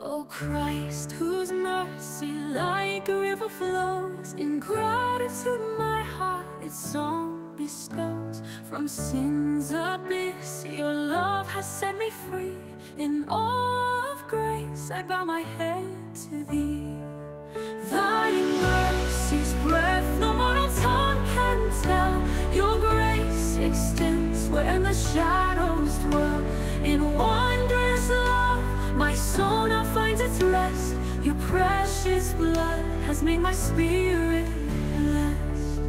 O Christ, whose mercy like a river flows, in gratitude my heart its song bestows. From sin's abyss your love has set me free. In awe of grace I bow my head to thee. Thy mercy's breath no mortal tongue can tell. Your grace extends where the shadows dwell. In wondrous love my soul now finds its rest. Your precious blood has made my spirit blessed.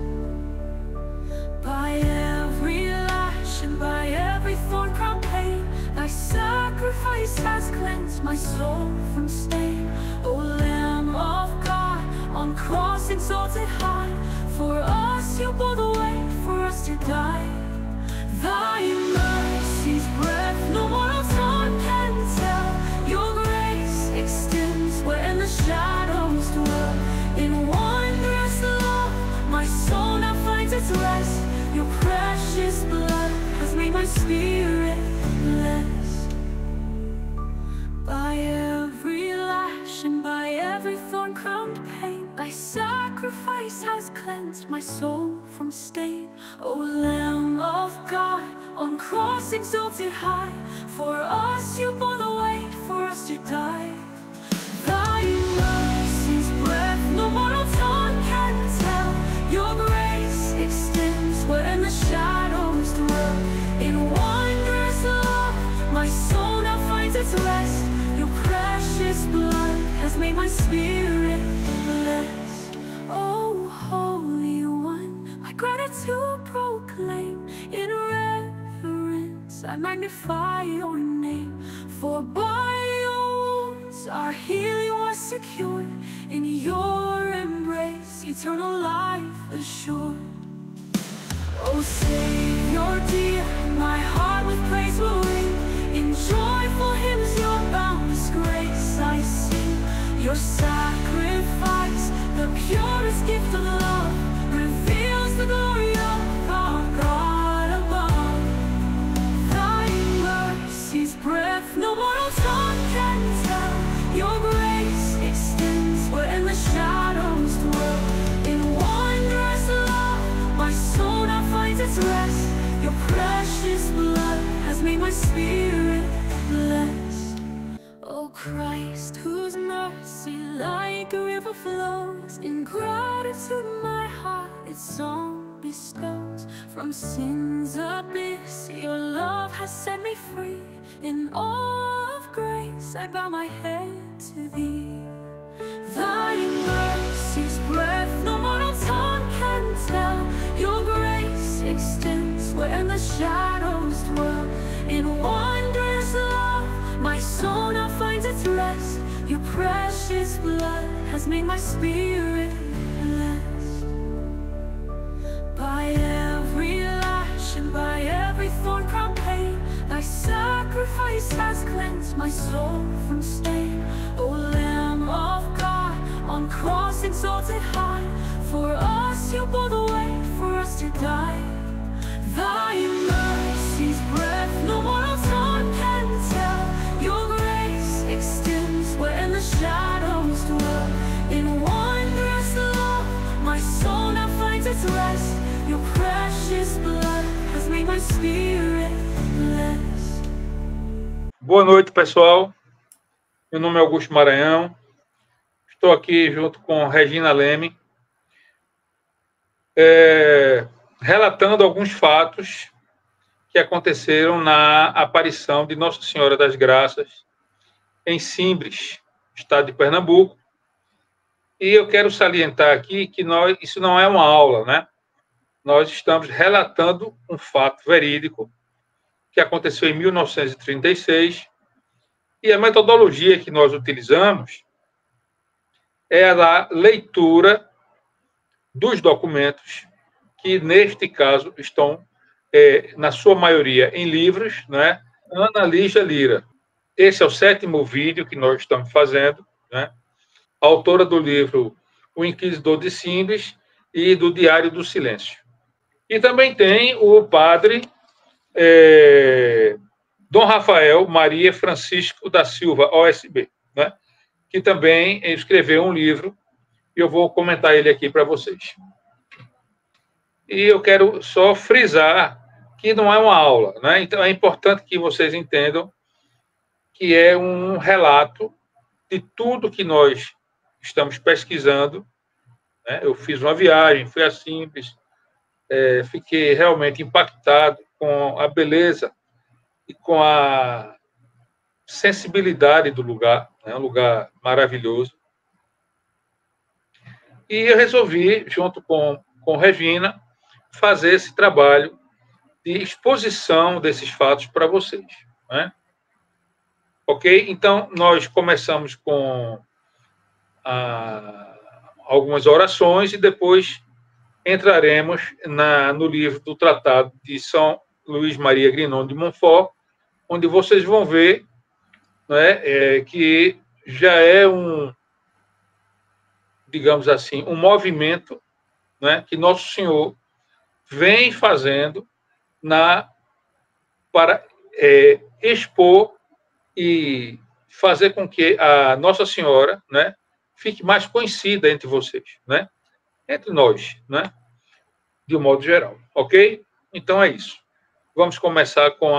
By every lash and by every thorn crown pain, thy sacrifice has cleansed my soul from stain. O Lamb of God, on cross exalted high, for us you bore the way, for us to die. Thy mercy's breath no mortal tongue can tell. Your grace extends where the shadows dwell. In wondrous love my soul now finds its rest. Your precious blood has made my spirit blessed. By every lash and by every thorn-crowned pain, thy sacrifice has cleansed my soul from stain. O Lamb of God, on cross exalted high, for us you bore the way, for us to die. Thy mercy's breath no mortal tongue can tell. Your grace extends where the shadows dwell. In wondrous love my soul now finds its rest. Your precious blood has made my spirit blessed. O Holy One, my gratitude proclaim. In reverence I magnify your name. For by your wounds our healing was secured. In your embrace eternal life assured. O Savior dear, my heart with praise will ring. In joyful hymns your boundless grace I sing. Your sacrifice, the purest gift of love, reveals the glory of our God above. Thy mercy's breath no mortal tongue can tell. Your grace extends where the shadows dwell. In wondrous love my soul now finds its rest. Your precious blood has made my spirit blessed. O Christ, whose mercy like a river flows, in gratitude my heart its song bestows. From sin's abyss your love has set me free. In awe of grace I bow my head to thee. Thy mercy's breath no mortal tongue can tell. Your grace extends where the shadows dwell. In wondrous love my soul now finds its rest. Your precious blood has made my spirit blessed. By every lash and by every thorn-crowned pain, thy sacrifice has cleansed my soul from stain. O Lamb of God, on cross exalted high, for us you bore the way, for us to die. Thy mercy's breath no mortal tongue can tell. Your grace extends where the shadows dwell. In wondrous love my soul now finds its rest. Your precious blood has made my spirit blessed. Boa noite, pessoal. Meu nome é Augusto Maranhão. Estou aqui junto com Regina Leme, relatando alguns fatos que aconteceram na aparição de Nossa Senhora das Graças em Simbres, estado de Pernambuco. E eu quero salientar aqui que isso não é uma aula, né? Nós estamos relatando um fato verídico que aconteceu em 1936, e a metodologia que nós utilizamos é a leitura dos documentos, que neste caso estão, na sua maioria, em livros, né? Ana Lígia Lira. Esse é o 7º vídeo que nós estamos fazendo, né? Autora do livro O Inquisidor de Simbres e do Diário do Silêncio. E também tem o padre Dom Rafael Maria Francisco da Silva, OSB, né? que também escreveu um livro, e eu vou comentar ele aqui para vocês. E eu quero só frisar que não é uma aula, né? Então é importante que vocês entendam que é um relato de tudo que nós estamos pesquisando, né? Eu fiz uma viagem, fui a Simples, fiquei realmente impactado com a beleza e com a sensibilidade do lugar, né? Um lugar maravilhoso. E eu resolvi, junto com Regina, fazer esse trabalho de exposição desses fatos para vocês, né? Ok? Então, nós começamos com algumas orações e depois entraremos no livro do Tratado de São Luís Maria Grignon de Montfort, onde vocês vão ver, né, que já é digamos assim, um movimento, né, que Nosso Senhor vem fazendo para expor e fazer com que a Nossa Senhora, né, fique mais conhecida entre vocês, né, entre nós, né, de um modo geral, ok? Então é isso. Vamos começar com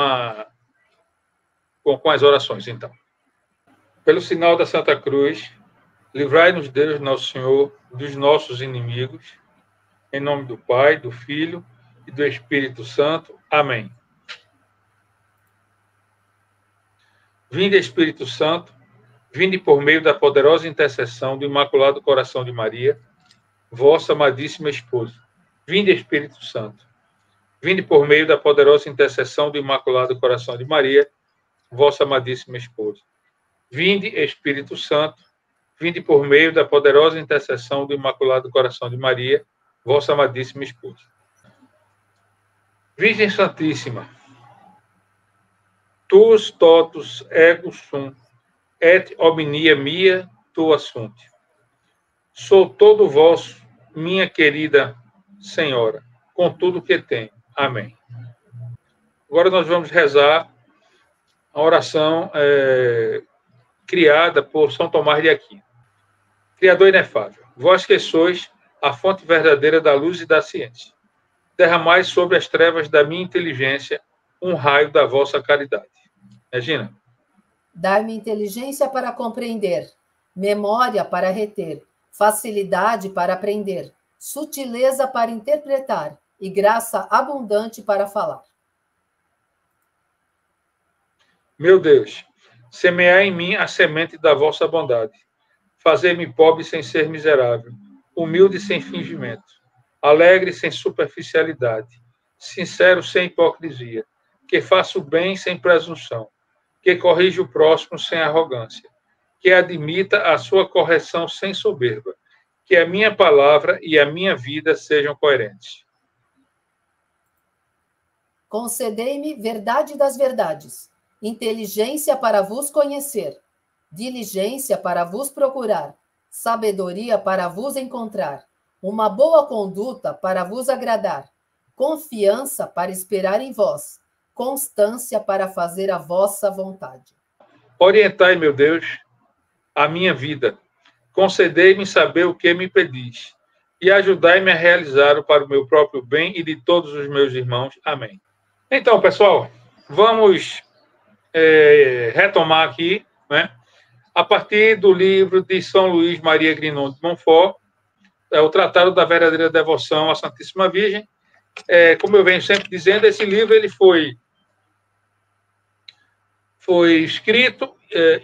as orações, então. Pelo sinal da Santa Cruz, livrai-nos, Deus, nosso Senhor, dos nossos inimigos, em nome do Pai, do Filho e do Espírito Santo. Amém. Vinde, Espírito Santo, vinde por meio da poderosa intercessão do Imaculado Coração de Maria, vossa amadíssima esposa. Vinde, Espírito Santo, vinde por meio da poderosa intercessão do Imaculado Coração de Maria, vossa amadíssima esposa. Vinde, Espírito Santo, vinde por meio da poderosa intercessão do Imaculado Coração de Maria, vossa amadíssima esposa. Virgem Santíssima, tuus totus ego sum, et omnia mia tua sunt. Sou todo vosso, minha querida Senhora, com tudo que tenho. Amém. Agora nós vamos rezar a oração criada por São Tomás de Aquino. Criador inefável, vós que sois a fonte verdadeira da luz e da ciência, derramai sobre as trevas da minha inteligência um raio da vossa caridade. Regina. Dai-me inteligência para compreender, memória para reter, facilidade para aprender, sutileza para interpretar e graça abundante para falar. Meu Deus, semeai em mim a semente da vossa bondade. Fazei-me pobre sem ser miserável, humilde sem fingimento, alegre sem superficialidade, sincero sem hipocrisia, que faça o bem sem presunção, que corrija o próximo sem arrogância, que admita a sua correção sem soberba, que a minha palavra e a minha vida sejam coerentes. Concedei-me verdade das verdades, inteligência para vos conhecer, diligência para vos procurar, sabedoria para vos encontrar, uma boa conduta para vos agradar, confiança para esperar em vós, constância para fazer a vossa vontade. Orientai, meu Deus, a minha vida. Concedei-me saber o que me pedis e ajudai-me a realizar para o meu próprio bem e de todos os meus irmãos. Amém. Então, pessoal, vamos retomar aqui, né, a partir do livro de São Luís Maria Grignon de Montfort, o Tratado da Verdadeira Devoção à Santíssima Virgem. Como eu venho sempre dizendo, esse livro ele foi escrito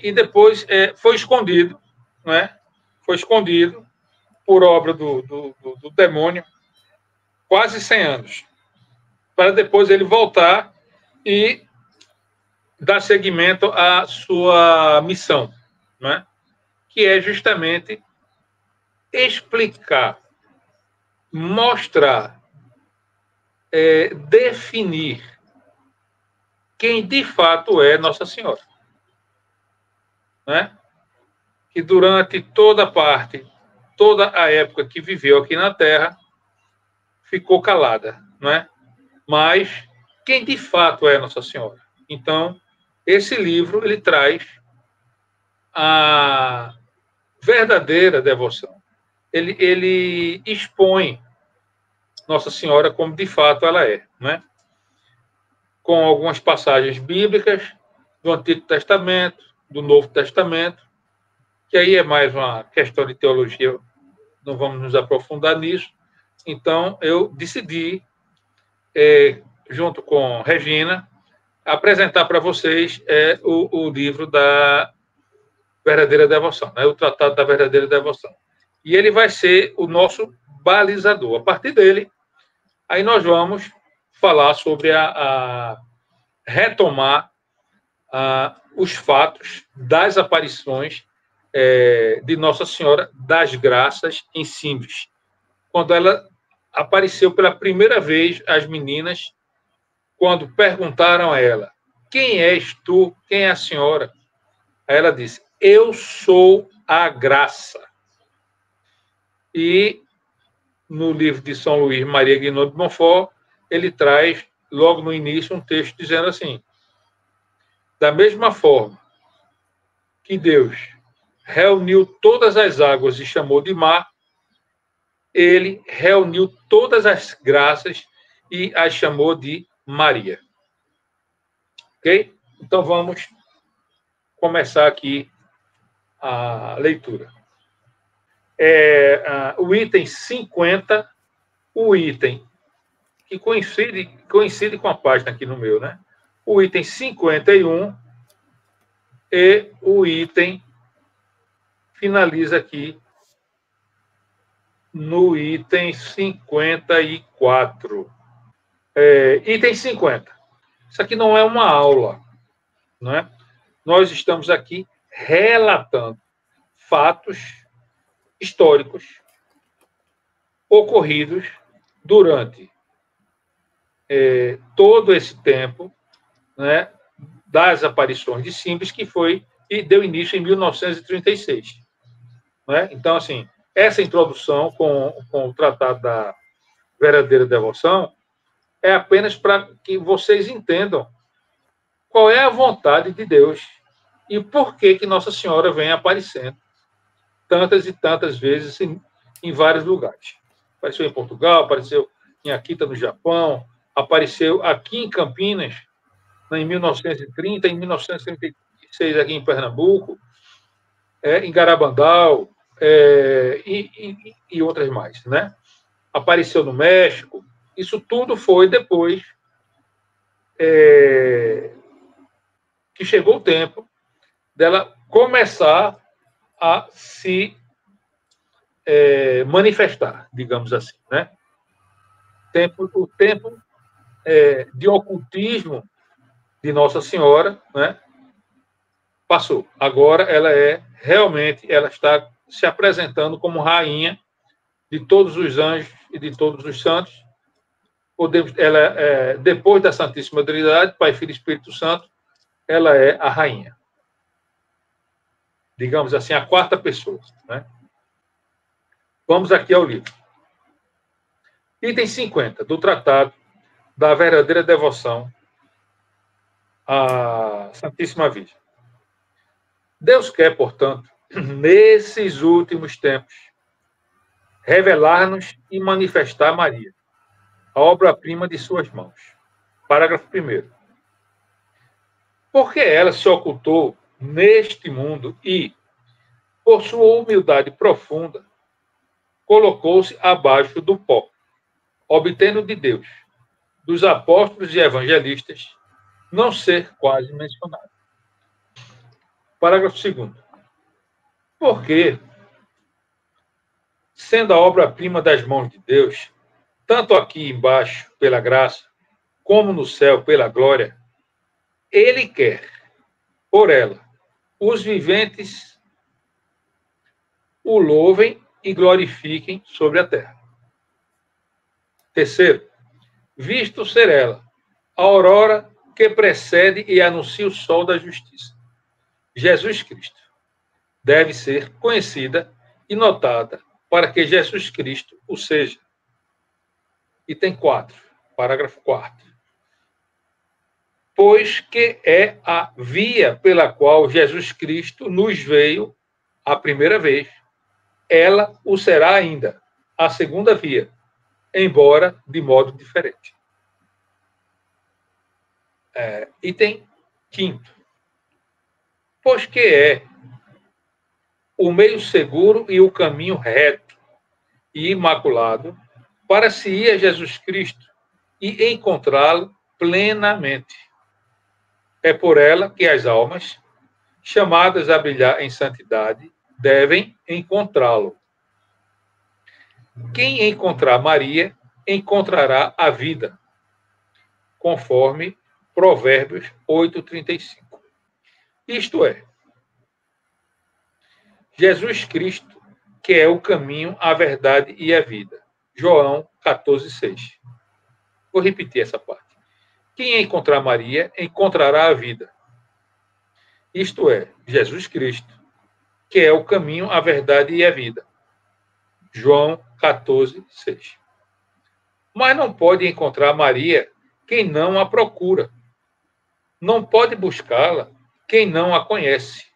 e depois foi escondido, né? Foi escondido por obra do demônio, quase 100 anos, para depois ele voltar e dar seguimento à sua missão, né? Que é justamente explicar, mostrar, definir quem de fato é Nossa Senhora, né? Que durante toda a época que viveu aqui na Terra, ficou calada, né? Mas quem de fato é Nossa Senhora? Então, esse livro ele traz verdadeira devoção. Ele expõe Nossa Senhora como de fato ela é, né? Com algumas passagens bíblicas do Antigo Testamento, do Novo Testamento, que aí é mais uma questão de teologia, não vamos nos aprofundar nisso. Então, eu decidi, junto com Regina, apresentar para vocês o livro da Verdadeira Devoção, né? O Tratado da Verdadeira Devoção. E ele vai ser o nosso balizador. A partir dele, aí nós vamos falar sobre retomar os fatos das aparições de Nossa Senhora das Graças em Simbres. Quando ela apareceu pela primeira vez às meninas, quando perguntaram a ela: quem és tu? Quem é a senhora? Aí ela disse: eu sou a graça. E no livro de São Luís Maria Guinot de Montfort, ele traz, logo no início, um texto dizendo assim: da mesma forma que Deus reuniu todas as águas e chamou de mar, ele reuniu todas as graças e as chamou de Maria. Ok? Então vamos começar aqui a leitura. O item 50, o item que coincide com a página aqui no meu, né? O item 51 e o item finaliza aqui no item 54. Item 50. Isso aqui não é uma aula, não é? Nós estamos aqui relatando fatos históricos ocorridos durante todo esse tempo, né, das aparições de Simbres, e deu início em 1936. Né? Então, assim, essa introdução com o Tratado da Verdadeira Devoção é apenas para que vocês entendam qual é a vontade de Deus e por que Nossa Senhora vem aparecendo tantas e tantas vezes em vários lugares. Apareceu em Portugal, apareceu em Akita, no Japão, apareceu aqui em Campinas, em 1930, em 1936, aqui em Pernambuco, em Garabandal, e outras mais, né? Apareceu no México. Isso tudo foi depois que chegou o tempo dela começar a se manifestar, digamos assim, né? O tempo de ocultismo de Nossa Senhora, né, passou. Agora ela ela está se apresentando como rainha de todos os anjos e de todos os santos. Depois da Santíssima Trindade, Pai, Filho e Espírito Santo, ela é a rainha. Digamos assim, a quarta pessoa, né? Vamos aqui ao livro. Item 50, do Tratado da Verdadeira Devoção à Santíssima Virgem. Deus quer, portanto, nesses últimos tempos, revelar-nos e manifestar Maria, a obra-prima de suas mãos. Parágrafo 1º. Porque ela se ocultou neste mundo e, por sua humildade profunda, colocou-se abaixo do pó, obtendo de Deus, dos apóstolos e evangelistas, não ser quase mencionado. Parágrafo 2º. Porque, sendo a obra-prima das mãos de Deus, tanto aqui embaixo, pela graça, como no céu, pela glória, Ele quer, por ela, os viventes o louvem e glorifiquem sobre a terra. Terceiro, visto ser ela a aurora que precede e anuncia o sol da justiça, Jesus Cristo deve ser conhecida e notada para que Jesus Cristo o seja. Item 4, parágrafo 4º. Pois que é a via pela qual Jesus Cristo nos veio a primeira vez, ela o será ainda, a segunda via, embora de modo diferente. Item 5º. Pois que é o meio seguro e o caminho reto e imaculado para se ir a Jesus Cristo e encontrá-lo plenamente. É por ela que as almas, chamadas a brilhar em santidade, devem encontrá-lo. Quem encontrar Maria, encontrará a vida, conforme Provérbios 8:35. Isto é, Jesus Cristo, que é o caminho, a verdade e a vida. João 14:6. Vou repetir essa parte. Quem encontrar Maria, encontrará a vida. Isto é, Jesus Cristo, que é o caminho, a verdade e a vida. João 14:6. Mas não pode encontrar Maria quem não a procura. Não pode buscá-la quem não a conhece.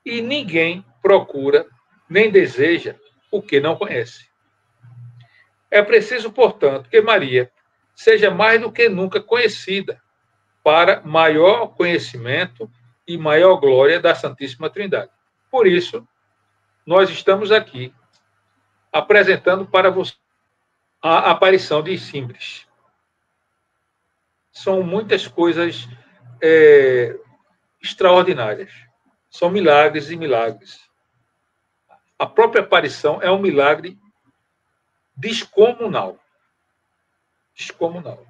E ninguém procura nem deseja o que não conhece. É preciso, portanto, que Maria seja mais do que nunca conhecida, para maior conhecimento e maior glória da Santíssima Trindade. Por isso, nós estamos aqui apresentando para você a aparição de Símbris. São muitas coisas extraordinárias. São milagres e milagres. A própria aparição é um milagre descomunal. Descomunal.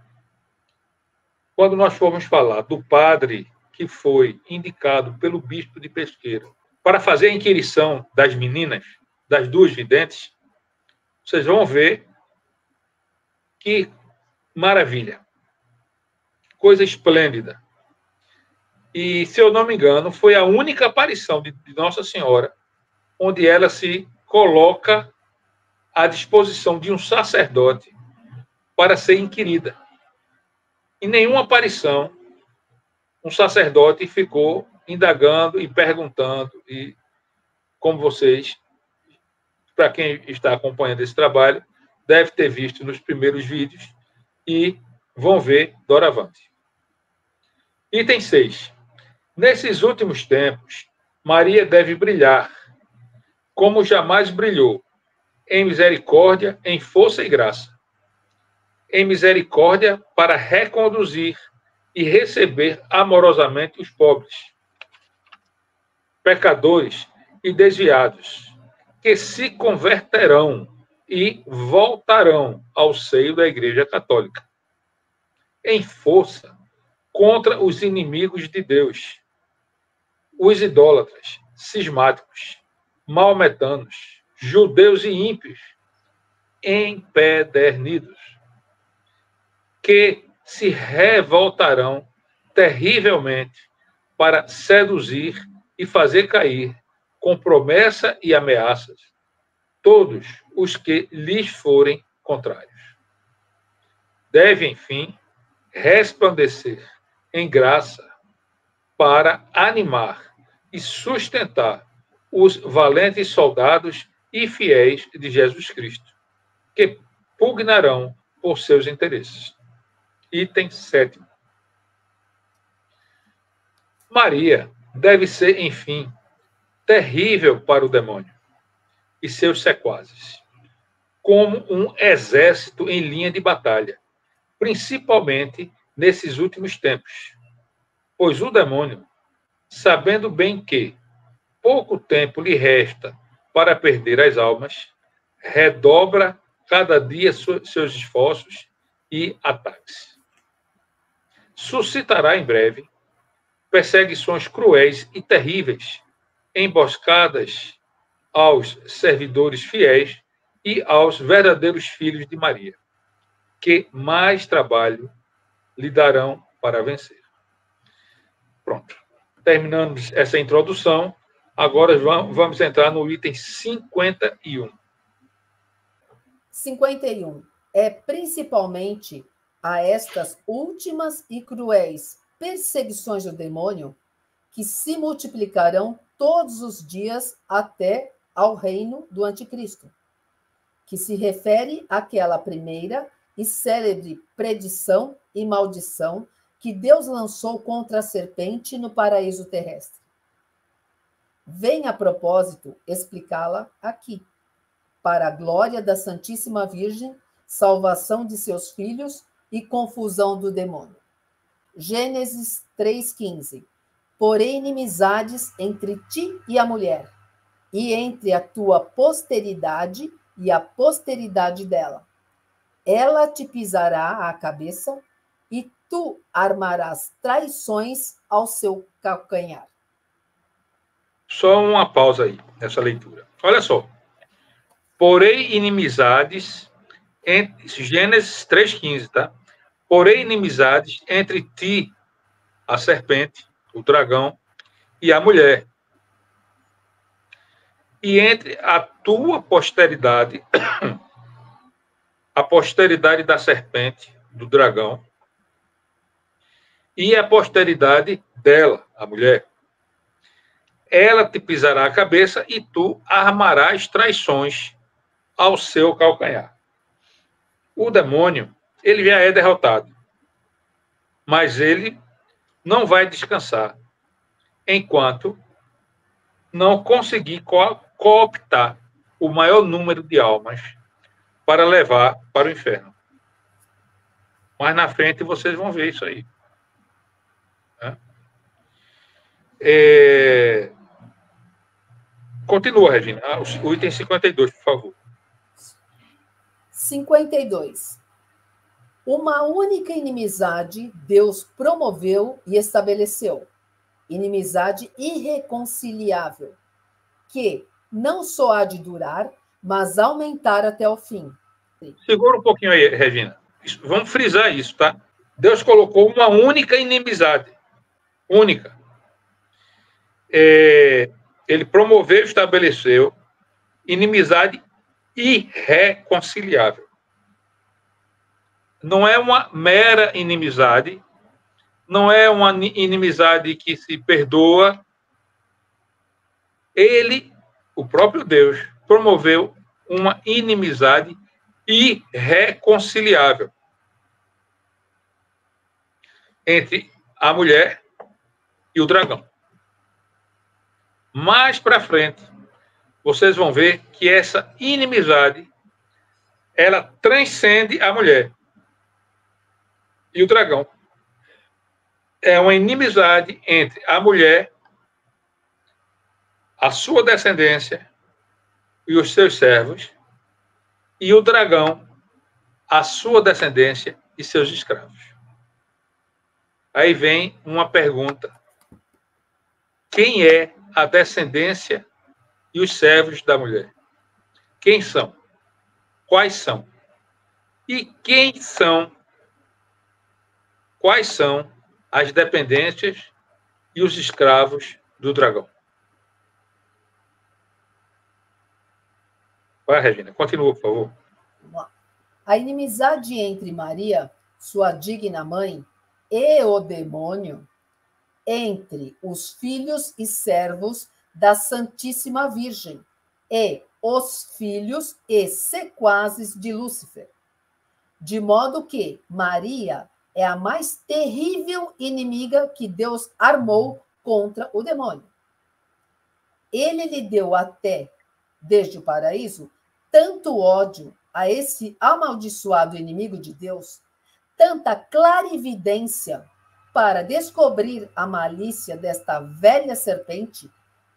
Quando nós formos falar do padre que foi indicado pelo bispo de Pesqueira para fazer a inquirição das meninas, das duas videntes, vocês vão ver que maravilha. Coisa esplêndida. E, se eu não me engano, foi a única aparição de Nossa Senhora onde ela se coloca à disposição de um sacerdote para ser inquirida. Em nenhuma aparição, um sacerdote ficou indagando e perguntando, e como vocês, para quem está acompanhando esse trabalho, deve ter visto nos primeiros vídeos e vão ver doravante. Item 6. Nesses últimos tempos, Maria deve brilhar, como jamais brilhou, em misericórdia, em força e graça. Em misericórdia para reconduzir e receber amorosamente os pobres, pecadores e desviados, que se converterão e voltarão ao seio da Igreja Católica. Em força contra os inimigos de Deus, os idólatras, cismáticos, maometanos, judeus e ímpios, empedernidos, que se revoltarão terrivelmente para seduzir e fazer cair, com promessa e ameaças, todos os que lhes forem contrários. Deve, enfim, resplandecer em graça para animar e sustentar os valentes soldados e fiéis de Jesus Cristo, que pugnarão por seus interesses. Item 7. Maria deve ser, enfim, terrível para o demônio e seus sequazes, como um exército em linha de batalha, principalmente nesses últimos tempos. Pois o demônio, sabendo bem que pouco tempo lhe resta para perder as almas, redobra cada dia seus esforços e ataques. Suscitará em breve perseguições cruéis e terríveis, emboscadas aos servidores fiéis e aos verdadeiros filhos de Maria, que mais trabalho lhe darão para vencer. Pronto. Terminamos essa introdução, agora vamos entrar no item 51. 51. É principalmente a estas últimas e cruéis perseguições do demônio que se multiplicarão todos os dias até ao reino do anticristo, que se refere àquela primeira e célebre predição e maldição que Deus lançou contra a serpente no paraíso terrestre. Vem a propósito explicá-la aqui, para a glória da Santíssima Virgem, salvação de seus filhos e confusão do demônio. Gênesis 3,15. Porém, inimizades entre ti e a mulher, e entre a tua posteridade e a posteridade dela. Ela te pisará a cabeça, e tu armarás traições ao seu calcanhar. Só uma pausa aí, nessa leitura. Olha só. Porém, inimizades, Gênesis 3,15, tá? Porém, inimizades entre ti, a serpente, o dragão, e a mulher. E entre a tua posteridade, a posteridade da serpente, do dragão, e a posteridade dela, a mulher. Ela te pisará a cabeça e tu armarás traições ao seu calcanhar. O demônio, ele já é derrotado, mas ele não vai descansar enquanto não conseguir cooptar o maior número de almas para levar para o inferno. Mais na frente vocês vão ver isso aí. Continua, Regina. O item 52, por favor. 52. Uma única inimizade Deus promoveu e estabeleceu. Inimizade irreconciliável, que não só há de durar, mas aumentar até o fim. Segura um pouquinho aí, Regina. Vamos frisar isso, tá? Deus colocou uma única inimizade. Única. Ele promoveu e estabeleceu inimizade irreconciliável. Não é uma mera inimizade, não é uma inimizade que se perdoa. Ele, o próprio Deus, promoveu uma inimizade irreconciliável entre a mulher e o dragão. Mais para frente, vocês vão ver que essa inimizade, ela transcende a mulher e o dragão. É uma inimizade entre a mulher, a sua descendência e os seus servos, e o dragão, a sua descendência e seus escravos. Aí vem uma pergunta. Quem é a descendência e os servos da mulher? Quem são? Quais são? E quais são as dependências e os escravos do dragão? Vai, Regina, continua, por favor. A inimizade entre Maria, sua digna mãe, e o demônio, entre os filhos e servos da Santíssima Virgem e os filhos e sequazes de Lúcifer, de modo que Maria é a mais terrível inimiga que Deus armou contra o demônio. Ele lhe deu até, desde o paraíso, tanto ódio a esse amaldiçoado inimigo de Deus, tanta clarividência para descobrir a malícia desta velha serpente,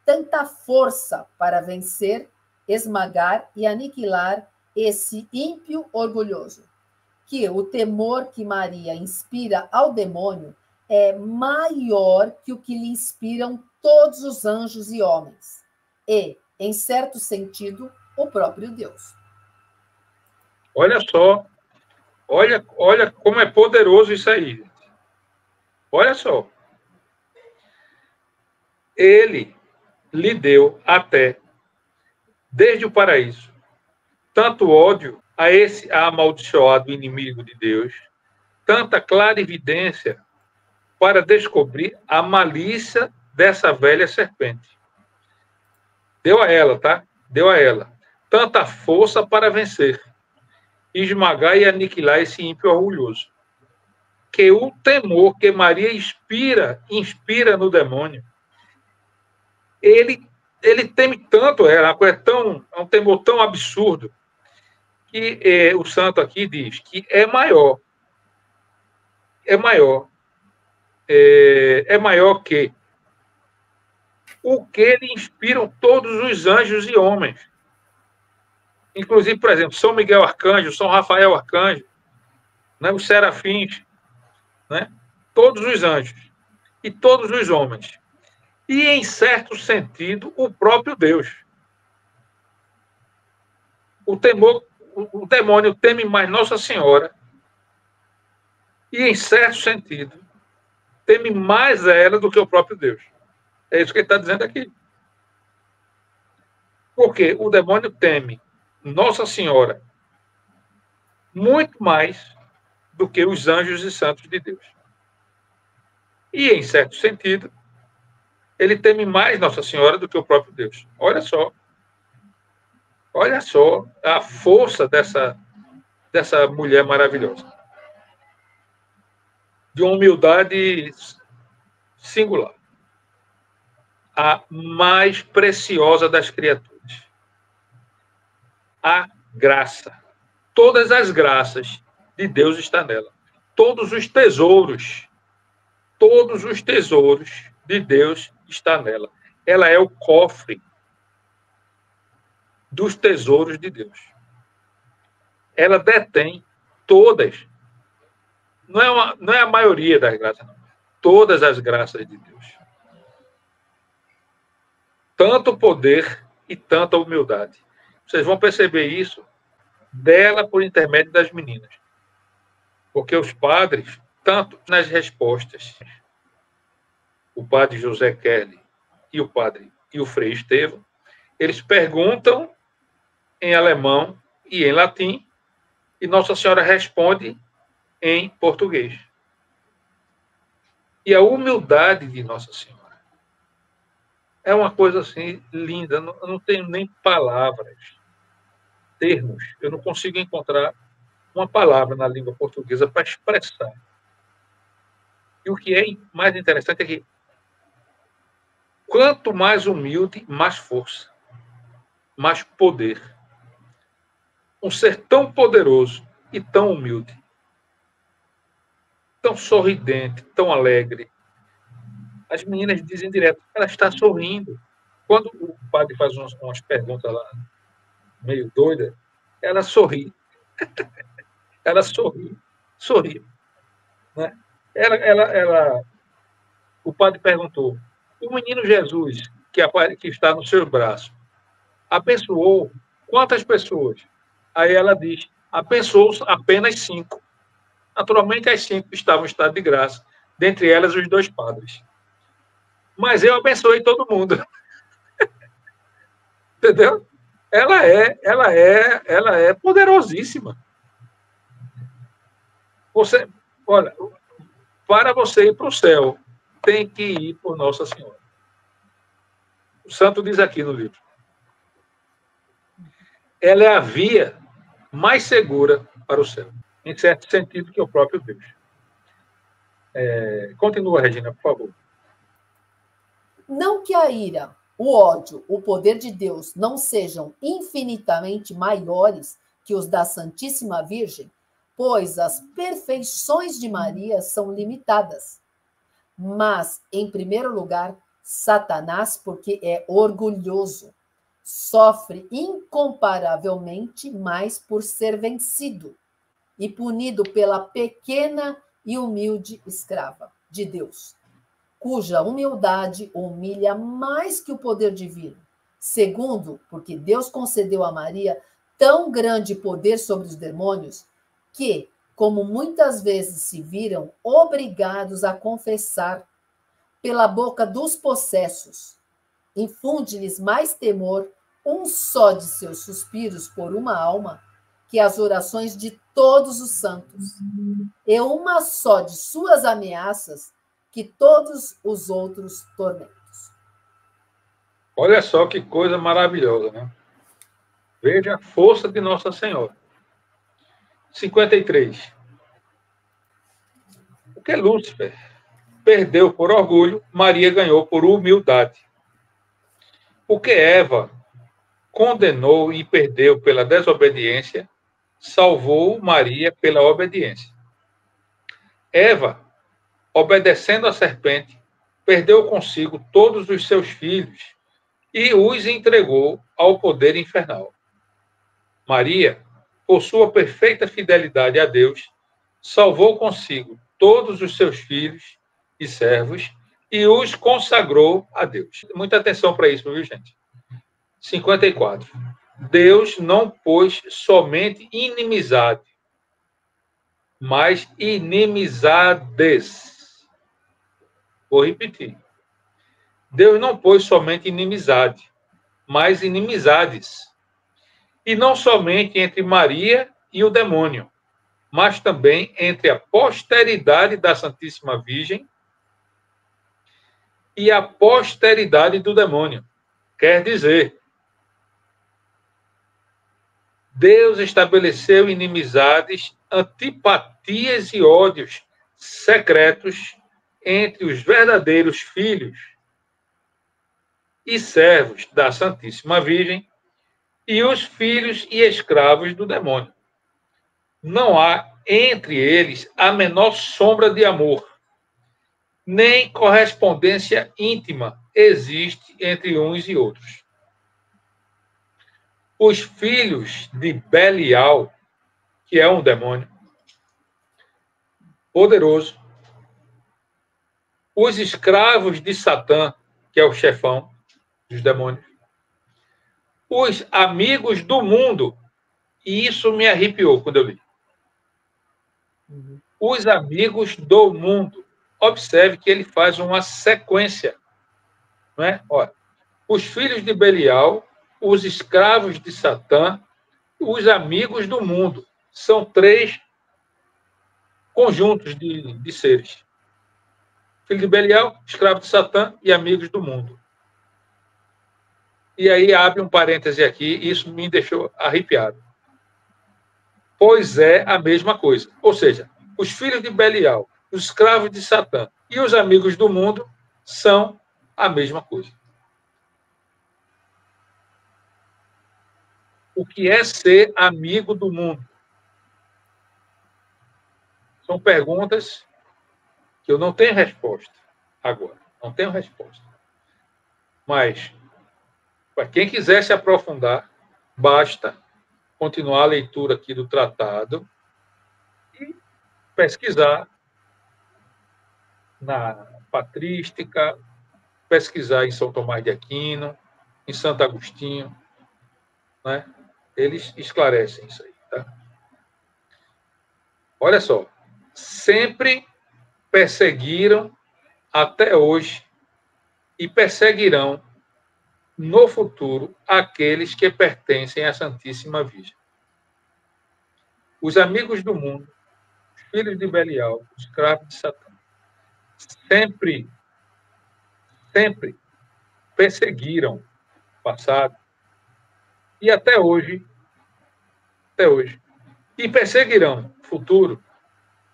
tanta força para vencer, esmagar e aniquilar esse ímpio orgulhoso, que o temor que Maria inspira ao demônio é maior que o que lhe inspiram todos os anjos e homens, e, em certo sentido, o próprio Deus. Olha só, olha como é poderoso isso aí. Olha só. Ele lhe deu até, desde o paraíso, tanto ódio a esse amaldiçoado inimigo de Deus, tanta clarividência para descobrir a malícia dessa velha serpente. Deu a ela, tá? Deu a ela tanta força para vencer, esmagar e aniquilar esse ímpio orgulhoso. Que o temor que Maria inspira no demônio, ele teme tanto ela, é um temor tão absurdo, que o santo aqui diz que é maior que o que lhe inspiram todos os anjos e homens. Inclusive, por exemplo, São Miguel Arcanjo, São Rafael Arcanjo, né, os serafins, né, todos os anjos e todos os homens. E, em certo sentido, o próprio Deus. O demônio teme mais Nossa Senhora e, em certo sentido, teme mais ela do que o próprio Deus. É isso que ele está dizendo aqui. Porque o demônio teme Nossa Senhora muito mais do que os anjos e santos de Deus. E, em certo sentido, ele teme mais Nossa Senhora do que o próprio Deus. Olha só a força dessa mulher maravilhosa. De uma humildade singular. A mais preciosa das criaturas. A graça. Todas as graças de Deus estão nela. Todos os tesouros de Deus estão nela. Ela é o cofre dos tesouros de Deus. Ela detém todas. Não é a maioria das graças, não. Todas as graças de Deus. Tanto poder e tanta humildade. Vocês vão perceber isso dela por intermédio das meninas. Porque os padres, tanto nas respostas, o padre José Kelly e o Frei Estevão, eles perguntam em alemão e em latim, e Nossa Senhora responde em português. E a humildade de Nossa Senhora é uma coisa assim linda, eu não tenho nem palavras, termos, eu não consigo encontrar uma palavra na língua portuguesa para expressar. E o que é mais interessante é que quanto mais humilde, mais força, mais poder. Um ser tão poderoso e tão humilde, tão sorridente, tão alegre. As meninas dizem direto, ela está sorrindo. Quando o padre faz umas perguntas lá, meio doida, ela sorri. Ela sorri. Né? O padre perguntou, o menino Jesus, que está no seu braço, abençoou quantas pessoas? Aí ela diz, abençoou apenas 5. Naturalmente, as 5 estavam em estado de graça, dentre elas os 2 padres. Mas eu abençoei todo mundo. Entendeu? Ela é poderosíssima. Olha, para você ir para o céu, tem que ir por Nossa Senhora. O santo diz aqui no livro. Ela é a via mais segura para o céu, em certo sentido, que o próprio Deus. Continua, Regina, por favor. Não que a ira, o ódio, o poder de Deus não sejam infinitamente maiores que os da Santíssima Virgem, pois as perfeições de Maria são limitadas. Mas, em primeiro lugar, Satanás, porque é orgulhoso, sofre incomparavelmente mais por ser vencido e punido pela pequena e humilde escrava de Deus, cuja humildade o humilha mais que o poder divino. Segundo, porque Deus concedeu a Maria tão grande poder sobre os demônios que, como muitas vezes se viram obrigados a confessar pela boca dos possessos, infunde-lhes mais temor um só de seus suspiros por uma alma que as orações de todos os santos, e uma só de suas ameaças que todos os outros tormentos. Olha só que coisa maravilhosa, né? Veja a força de Nossa Senhora. 53. O que Lúcifer perdeu por orgulho, Maria ganhou por humildade. O que Eva condenou e perdeu pela desobediência, salvou Maria pela obediência. Eva, obedecendo à serpente, perdeu consigo todos os seus filhos e os entregou ao poder infernal. Maria, por sua perfeita fidelidade a Deus, salvou consigo todos os seus filhos e servos e os consagrou a Deus. Muita atenção para isso, viu, gente? 54. Deus não pôs somente inimizade, mas inimizades. Vou repetir. Deus não pôs somente inimizade, mas inimizades. E não somente entre Maria e o demônio, mas também entre a posteridade da Santíssima Virgem e a posteridade do demônio. Quer dizer, Deus estabeleceu inimizades, antipatias e ódios secretos entre os verdadeiros filhos e servos da Santíssima Virgem e os filhos e escravos do demônio. Não há entre eles a menor sombra de amor, nem correspondência íntima existe entre uns e outros. Os filhos de Belial, que é um demônio poderoso, os escravos de Satã, que é o chefão dos demônios, os amigos do mundo, e isso me arrepiou quando eu li. Os amigos do mundo. Observe que ele faz uma sequência. Não é? Olha, os filhos de Belial, os escravos de Satã, os amigos do mundo. São 3 conjuntos de seres. Filho de Belial, escravo de Satã e amigos do mundo. E aí abre um parêntese aqui, e isso me deixou arrepiado. Pois é a mesma coisa. Ou seja, os filhos de Belial, os escravos de Satã e os amigos do mundo são a mesma coisa. O que é ser amigo do mundo? São perguntas que eu não tenho resposta agora. Não tenho resposta. Mas, para quem quiser se aprofundar, basta continuar a leitura aqui do tratado e pesquisar na patrística, pesquisar em São Tomás de Aquino, em Santo Agostinho, né? Eles esclarecem isso aí, tá? Olha só, sempre perseguiram até hoje e perseguirão no futuro aqueles que pertencem à Santíssima Virgem. Os amigos do mundo, os filhos de Belial, os escravos de Satã, sempre perseguiram o passado e até hoje, e perseguirão no futuro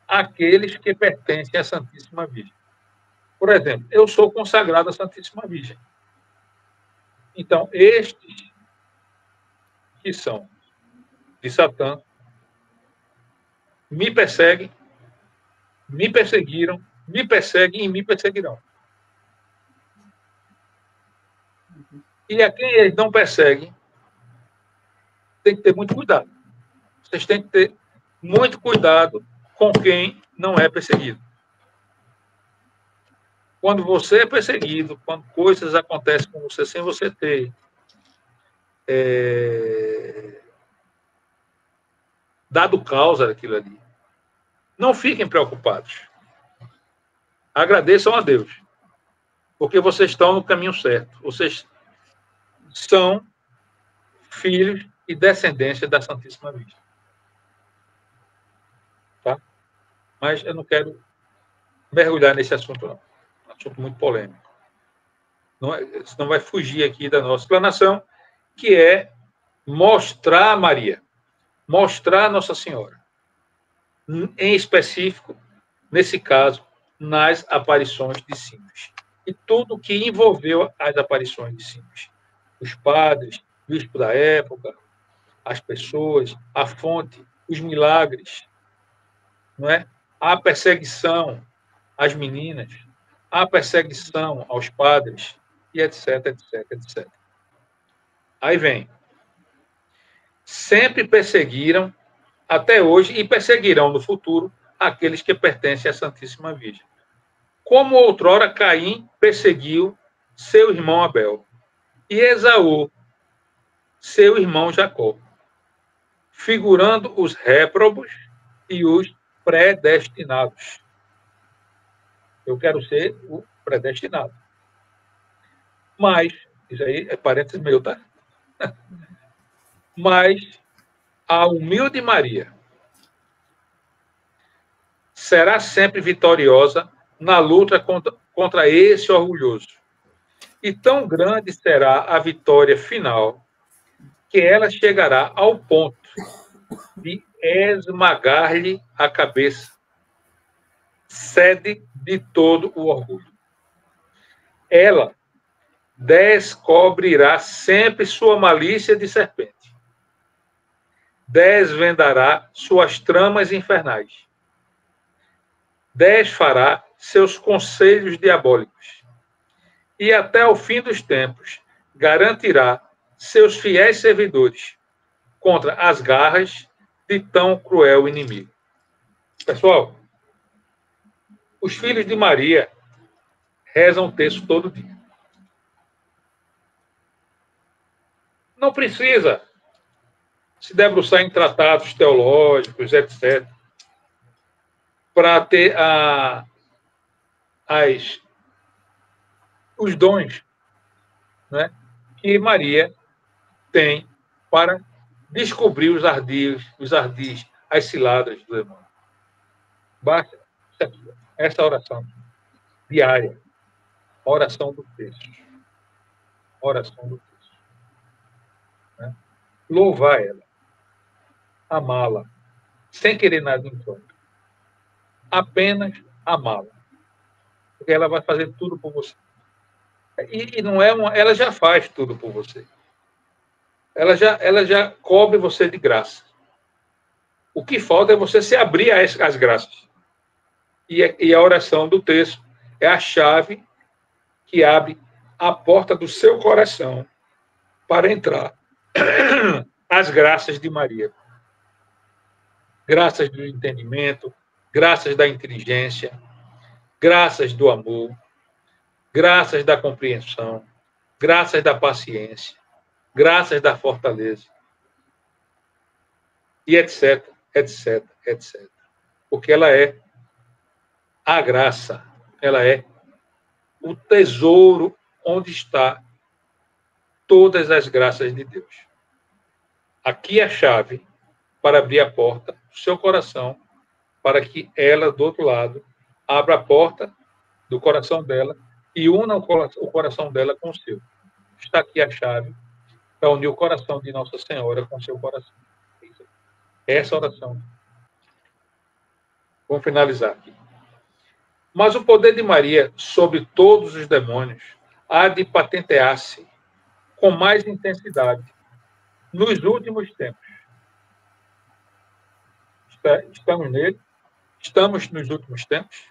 aqueles que pertencem à Santíssima Virgem. Por exemplo, eu sou consagrado à Santíssima Virgem. Então, estes que são de Satã me perseguem, me perseguiram, me perseguem e me perseguirão. E a quem eles não perseguem, tem que ter muito cuidado. Vocês têm que ter muito cuidado com quem não é perseguido. Quando você é perseguido, quando coisas acontecem com você sem você ter dado causa daquilo ali, não fiquem preocupados. Agradeçam a Deus, porque vocês estão no caminho certo. Vocês são filhos e descendência da Santíssima Virgem. Tá? Mas eu não quero mergulhar nesse assunto, não. É um assunto muito polêmico. não vai fugir aqui da nossa explanação, que é mostrar Maria, mostrar Nossa Senhora. Em específico, nesse caso, nas aparições de Simples. E tudo que envolveu as aparições de Simples. Os padres, o bispo da época, as pessoas, a fonte, os milagres, não é? A perseguição às meninas, a perseguição aos padres, e etc, etc, etc. Aí vem. Sempre perseguiram, até hoje, e perseguirão no futuro, aqueles que pertencem à Santíssima Virgem. Como outrora Caim perseguiu seu irmão Abel, e Esaú, seu irmão Jacó, figurando os réprobos e os predestinados. Eu quero ser o predestinado. Mas, isso aí é parênteses meu, tá? Mas a humilde Maria será sempre vitoriosa na luta contra esse orgulhoso. E tão grande será a vitória final que ela chegará ao ponto de esmagar-lhe a cabeça, sede de todo o orgulho. Ela descobrirá sempre sua malícia de serpente, desvendará suas tramas infernais, desfará seus conselhos diabólicos e até o fim dos tempos garantirá seus fiéis servidores contra as garras de tão cruel inimigo. Pessoal, os filhos de Maria rezam o texto todo dia. Não precisa se debruçar em tratados teológicos, etc., para ter os dons, né, que Maria tem para descobrir os ardis, as ciladas do demônio. Basta essa oração diária, oração do texto. Oração do texto. Né? Louvar ela, amá-la, sem querer nada em troca. Apenas amá-la. Porque ela vai fazer tudo por você. E não é ela já faz tudo por você. Ela já cobre você de graça. O que falta é você se abrir às graças. E a oração do texto é a chave que abre a porta do seu coração para entrar as graças de Maria. Graças do entendimento, graças da inteligência, graças do amor, graças da compreensão, graças da paciência, graças da fortaleza, e etc, etc, etc. Porque ela é a graça, ela é o tesouro onde está todas as graças de Deus. Aqui é a chave para abrir a porta do seu coração, para que ela, do outro lado, abra a porta do coração dela e una o coração dela com o seu. Está aqui a chave para unir o coração de Nossa Senhora com o seu coração. Essa oração. Vamos finalizar aqui. Mas o poder de Maria sobre todos os demônios há de patentear-se com mais intensidade nos últimos tempos. Estamos nele? Estamos nos últimos tempos?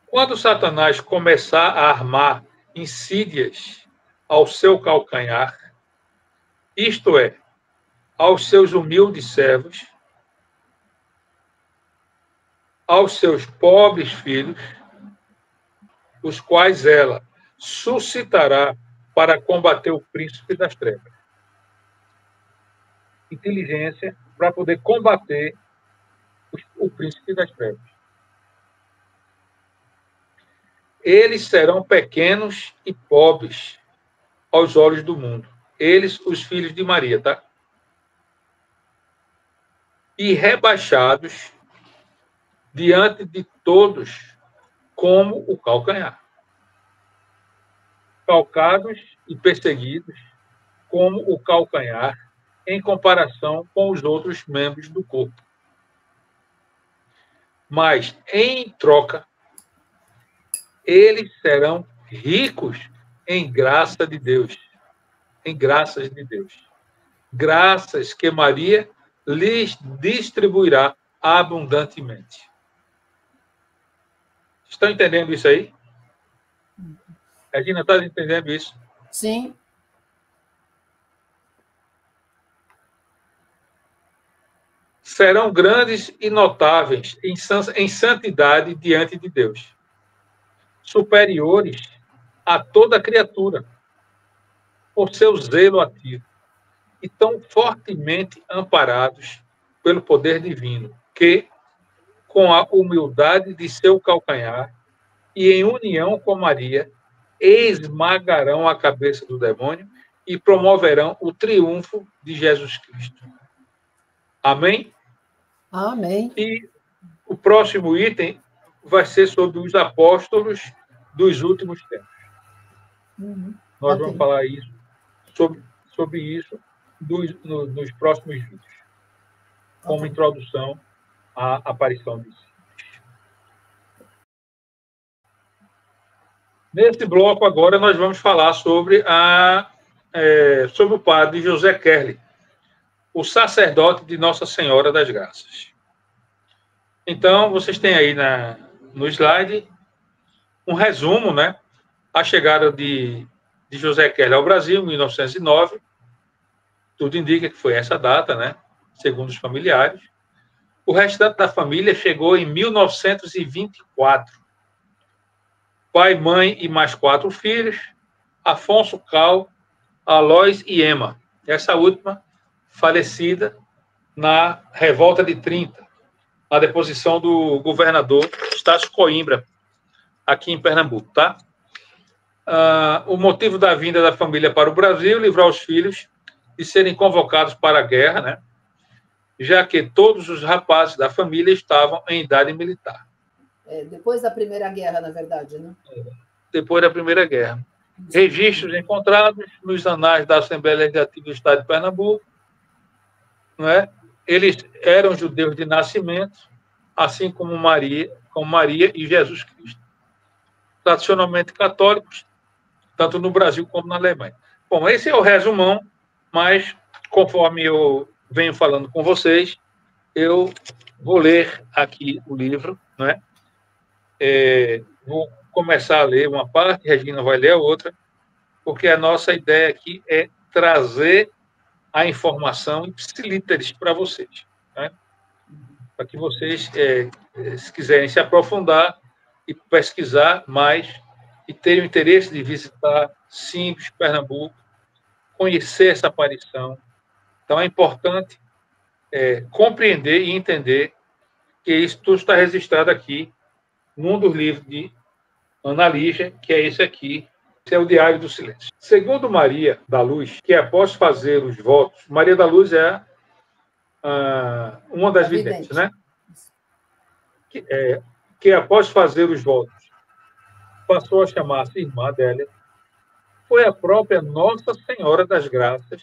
Quando Satanás começar a armar insídias ao seu calcanhar, isto é, aos seus humildes servos, aos seus pobres filhos, os quais ela suscitará para combater o príncipe das trevas. Inteligência para poder combater o príncipe das trevas. Eles serão pequenos e pobres aos olhos do mundo. Eles, os filhos de Maria, tá? E rebaixados diante de todos como o calcanhar. calcados e perseguidos como o calcanhar em comparação com os outros membros do corpo. Mas, em troca, eles serão ricos em graça de Deus, em graças de Deus. Graças que Maria lhes distribuirá abundantemente. Estão entendendo isso aí? Regina, está entendendo isso? Sim. Serão grandes e notáveis em santidade diante de Deus, superiores a toda criatura, por seu zelo ativo, e tão fortemente amparados pelo poder divino, que, com a humildade de seu calcanhar e em união com Maria, esmagarão a cabeça do demônio e promoverão o triunfo de Jesus Cristo. Amém? Amém. E o próximo item vai ser sobre os apóstolos dos últimos tempos. Nós vamos falar isso, sobre isso nos próximos vídeos, como introdução à aparição de si. Nesse bloco agora nós vamos falar sobre o padre José Kerley, o sacerdote de Nossa Senhora das Graças. Então, vocês têm aí no slide um resumo, né? A chegada de José Kerley ao Brasil, em 1909. Tudo indica que foi essa data, né? Segundo os familiares. O restante da família chegou em 1924. Pai, mãe e mais 4 filhos, Afonso, Cal, Alois e Ema. Essa última falecida na Revolta de 30, na deposição do governador Estácio Coimbra, aqui em Pernambuco, tá? O motivo da vinda da família para o Brasil, livrar os filhos de serem convocados para a guerra, né? Já que todos os rapazes da família estavam em idade militar. Depois da Primeira Guerra, na verdade, né? Depois da Primeira Guerra. Registros encontrados nos anais da Assembleia Legislativa do Estado de Pernambuco, né? Eles eram judeus de nascimento, assim como Maria e Jesus Cristo. Tradicionalmente católicos, tanto no Brasil como na Alemanha. Bom, esse é o resumão, mas conforme eu venho falando com vocês, eu vou ler aqui o livro, né? Vou começar a ler uma parte, Regina vai ler a outra, porque a nossa ideia aqui é trazer a informação ipsilíteres para vocês, né? Para que vocês, se quiserem se aprofundar e pesquisar mais e terem o interesse de visitar Simbres, Pernambuco, conhecer essa aparição. Então, é importante compreender e entender que isso tudo está registrado aqui num dos livros de Ana Lígia, que é esse aqui, que é o Diário do Silêncio. Segundo Maria da Luz, que após fazer os votos, Maria da Luz é uma das videntes, né? Que após fazer os votos, passou a chamar-se irmã Adélia, foi a própria Nossa Senhora das Graças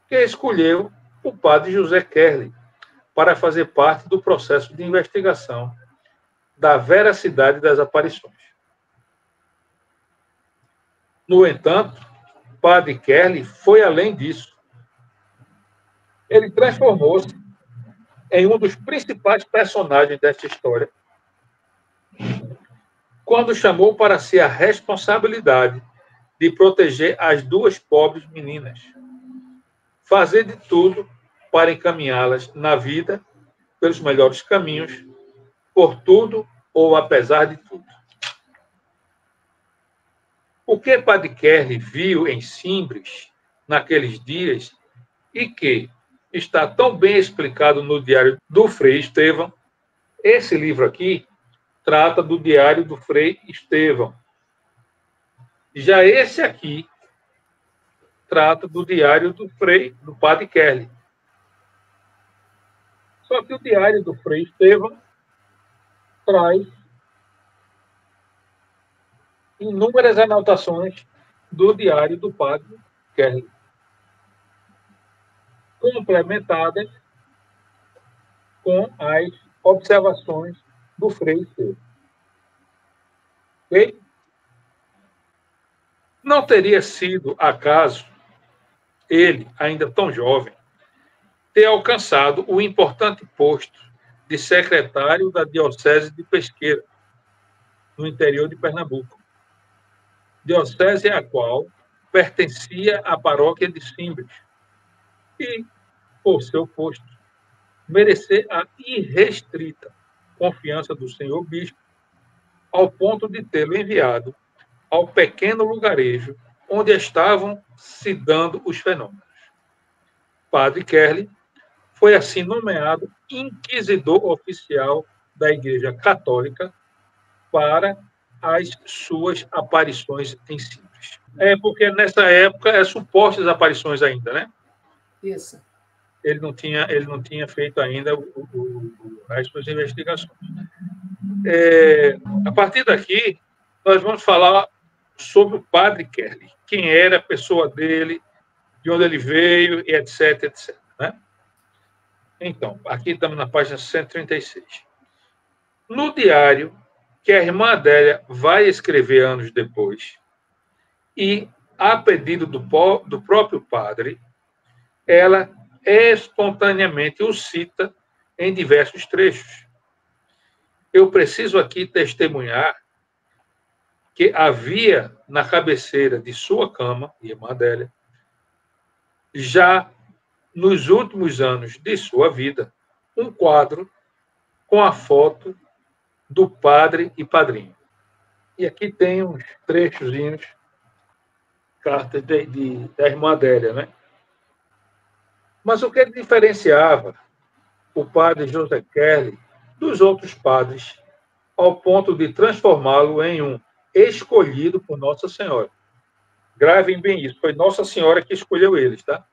que escolheu o padre José Kerley para fazer parte do processo de investigação da veracidade das aparições. No entanto, o padre Kerley foi além disso. Ele transformou-se em um dos principais personagens desta história quando chamou para si a responsabilidade de proteger as 2 pobres meninas, fazer de tudo para encaminhá-las na vida pelos melhores caminhos, por tudo ou apesar de tudo. O que padre Kerley viu em Simbres naqueles dias e que está tão bem explicado no Diário do Frei Estevão, esse livro aqui trata do Diário do Frei Estevão. Já esse aqui trata do Diário do padre Kerley. Só que o Diário do Frei Estevão traz inúmeras anotações do diário do padre Kerley, complementadas com as observações do Frei Seu. Okay? Não teria sido acaso ele, ainda tão jovem, ter alcançado o importante posto de secretário da Diocese de Pesqueira, no interior de Pernambuco, diocese à qual pertencia a paróquia de Simbres, e, por seu posto, merecer a irrestrita confiança do senhor bispo, ao ponto de tê-lo enviado ao pequeno lugarejo onde estavam se dando os fenômenos. Padre Kerley foi assim nomeado inquisidor oficial da Igreja Católica para as suas aparições em Simples. É porque nessa época é supostas aparições ainda, né? Isso. Ele não tinha feito ainda as suas investigações. A partir daqui, nós vamos falar sobre o Padre Kerley, quem era a pessoa dele, de onde ele veio, e etc, etc. Né? Então, aqui estamos na página 136. No diário que a irmã Adélia vai escrever anos depois, e a pedido do próprio padre, ela espontaneamente o cita em diversos trechos. Eu preciso aqui testemunhar que havia na cabeceira de sua cama, irmã Adélia, já nos últimos anos de sua vida, um quadro com a foto do padre e padrinho. E aqui tem uns trechozinhos, cartas da irmã Adélia, né? Mas o que diferenciava o padre José Kerley dos outros padres, ao ponto de transformá-lo em um escolhido por Nossa Senhora? Gravem bem isso, foi Nossa Senhora que escolheu eles, tá?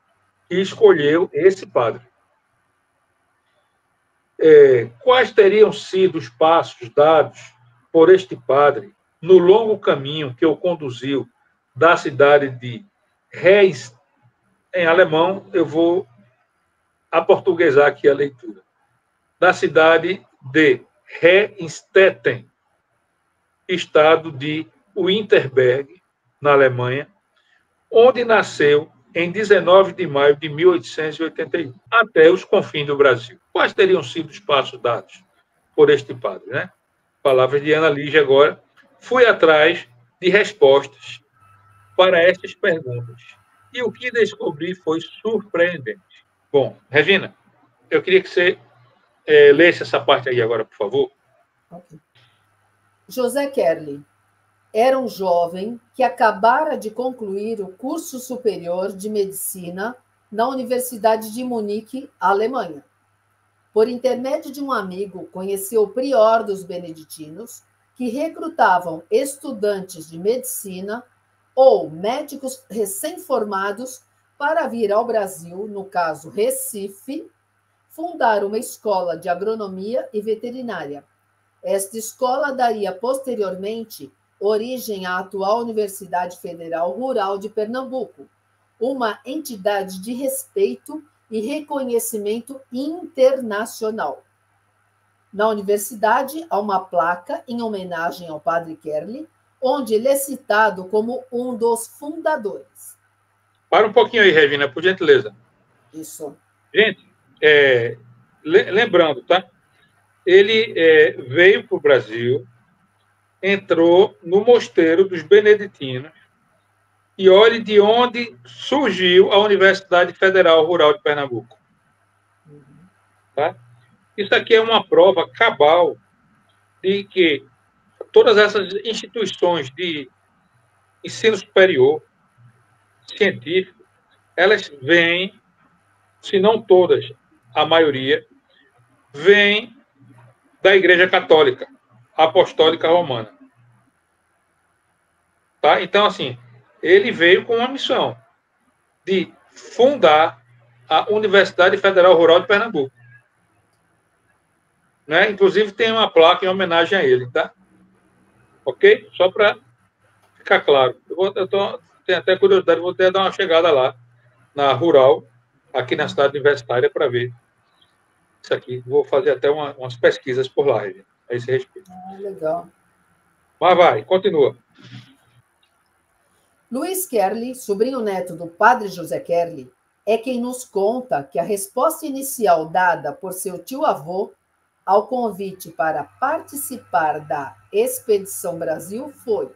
Que escolheu esse padre. Quais teriam sido os passos dados por este padre no longo caminho que o conduziu da cidade de Reis, em alemão, eu vou aportuguesar aqui a leitura, da cidade de Reinstetten, estado de Winterberg, na Alemanha, onde nasceu em 19 de maio de 1881, até os confins do Brasil. Quais teriam sido os passos dados por este padre, né? Palavras de Ana Lígia agora. Fui atrás de respostas para estas perguntas, e o que descobri foi surpreendente. Bom, Regina, eu queria que você lesse essa parte aí agora, por favor. Okay. José Kerley era um jovem que acabara de concluir o curso superior de medicina na Universidade de Munique, Alemanha. Por intermédio de um amigo, conheceu o prior dos beneditinos, que recrutavam estudantes de medicina ou médicos recém-formados para vir ao Brasil, no caso Recife, fundar uma escola de agronomia e veterinária. Esta escola daria posteriormente origem à atual Universidade Federal Rural de Pernambuco, uma entidade de respeito e reconhecimento internacional. Na universidade, há uma placa em homenagem ao padre Kerley, onde ele é citado como um dos fundadores. Para um pouquinho aí, Regina, por gentileza. Isso. Gente, lembrando, tá? Ele veio para o Brasil, entrou no mosteiro dos beneditinos, e olhe de onde surgiu a Universidade Federal Rural de Pernambuco. Tá? Isso aqui é uma prova cabal de que todas essas instituições de ensino superior, científico, elas vêm, se não todas, a maioria, vêm da Igreja Católica Apostólica Romana. Tá? Então, assim, ele veio com uma missão de fundar a Universidade Federal Rural de Pernambuco. Né? Inclusive, tem uma placa em homenagem a ele, tá? Ok? Só para ficar claro. Eu estou tenho até curiosidade, vou até dar uma chegada lá, na Rural, aqui na cidade universitária, para ver isso aqui. Vou fazer até umas pesquisas por lá, a esse respeito. Legal. Mas vai, continua. Luiz Kerley, sobrinho neto do padre José Kerley, é quem nos conta que a resposta inicial dada por seu tio-avô ao convite para participar da Expedição Brasil foi: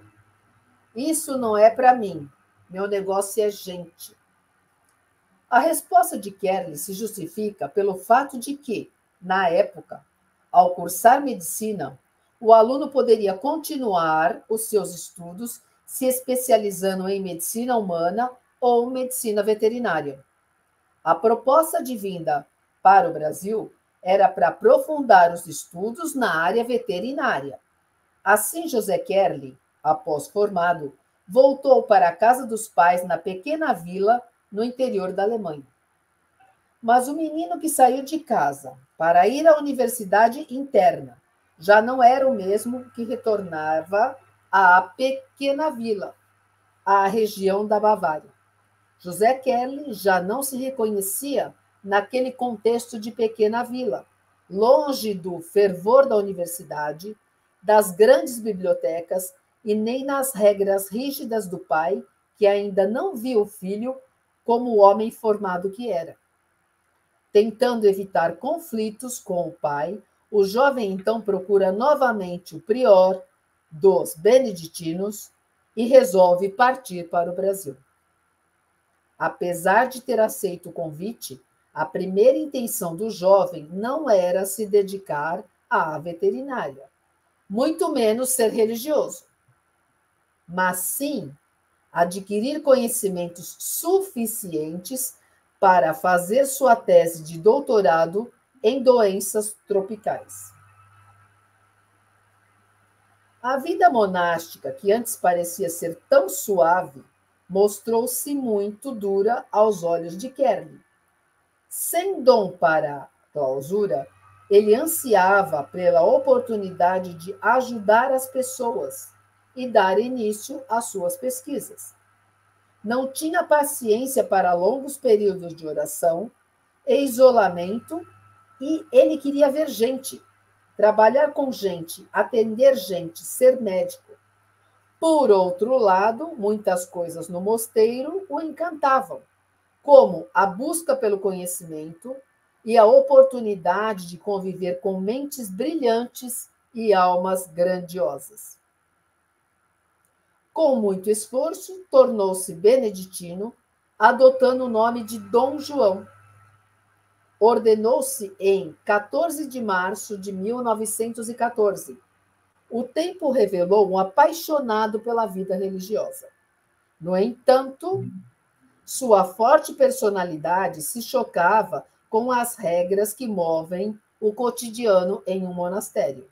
isso não é para mim, meu negócio é gente. A resposta de Kerley se justifica pelo fato de que, na época, ao cursar medicina, o aluno poderia continuar os seus estudos se especializando em medicina humana ou medicina veterinária. A proposta de vinda para o Brasil era para aprofundar os estudos na área veterinária. Assim, José Kerley, após formado, voltou para a casa dos pais na pequena vila no interior da Alemanha. Mas o menino que saiu de casa para ir à universidade interna já não era o mesmo que retornava à pequena vila, à região da Bavária. José Kerley já não se reconhecia naquele contexto de pequena vila, longe do fervor da universidade, das grandes bibliotecas e nem nas regras rígidas do pai, que ainda não via o filho como o homem formado que era. Tentando evitar conflitos com o pai, o jovem então procura novamente o prior dos beneditinos e resolve partir para o Brasil. Apesar de ter aceito o convite, a primeira intenção do jovem não era se dedicar à veterinária, muito menos ser religioso, mas sim adquirir conhecimentos suficientes para fazer sua tese de doutorado em doenças tropicais. A vida monástica, que antes parecia ser tão suave, mostrou-se muito dura aos olhos de Kerley. Sem dom para a clausura, ele ansiava pela oportunidade de ajudar as pessoas e dar início às suas pesquisas. Não tinha paciência para longos períodos de oração e isolamento, e ele queria ver gente, trabalhar com gente, atender gente, ser médico. Por outro lado, muitas coisas no mosteiro o encantavam, como a busca pelo conhecimento e a oportunidade de conviver com mentes brilhantes e almas grandiosas. Com muito esforço, tornou-se beneditino, adotando o nome de Dom João. Ordenou-se em 14 de março de 1914. O tempo revelou um apaixonado pela vida religiosa. No entanto, sua forte personalidade se chocava com as regras que movem o cotidiano em um monastério.